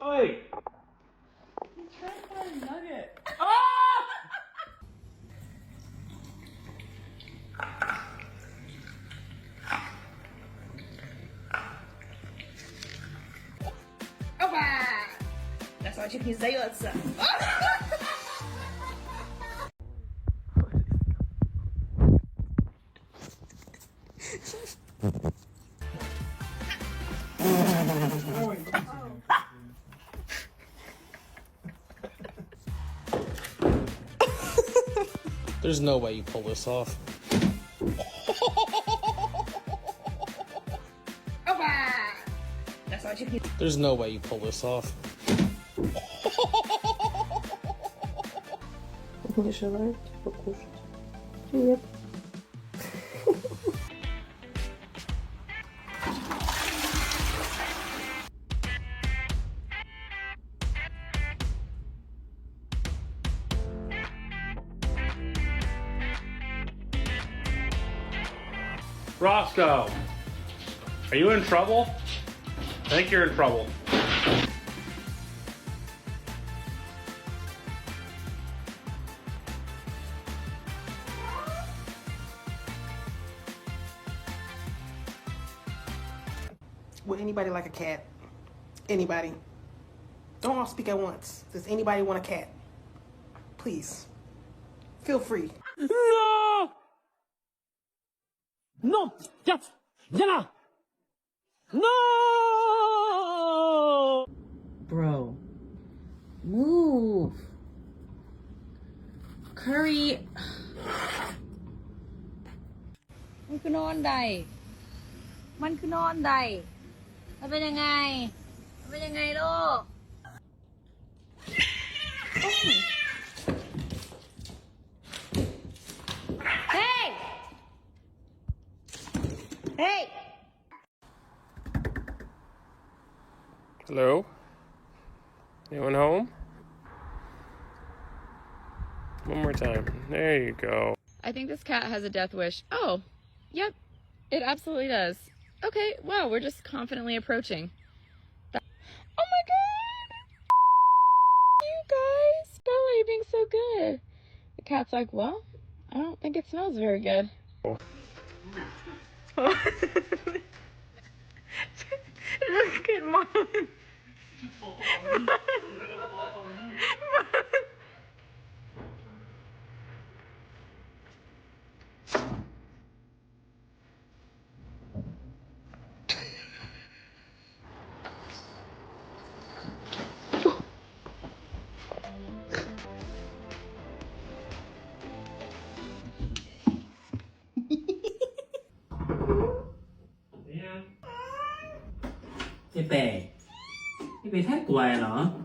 Oi! He's trying to find a nugget. Das sollte pizzaiuться. There's no way you pull this off. Das sollte pizzaiuться. There's no way you pull this off. Не желаете покушать? Привет. Roscoe, are you in trouble? I think you're in trouble. Would anybody like a cat? Anybody? Don't all speak at once. Does anybody want a cat? Please. Feel free. No! No! Cat! Jenna! No! Bro. Move. Curry. มันคือนอนใด มันคือนอนใด มันเป็นยังไง มันเป็นยังไงลูก Hey! Hey! Hello? Anyone home? One more time. There you go. I think this cat has a death wish. Oh, yep, it absolutely does. Okay, wow, we're just confidently approaching. Oh my god! You guys! Bella, you're being so good. The cat's like, well, I don't think it smells very good. Look at mom. Thế bè thái quà hả?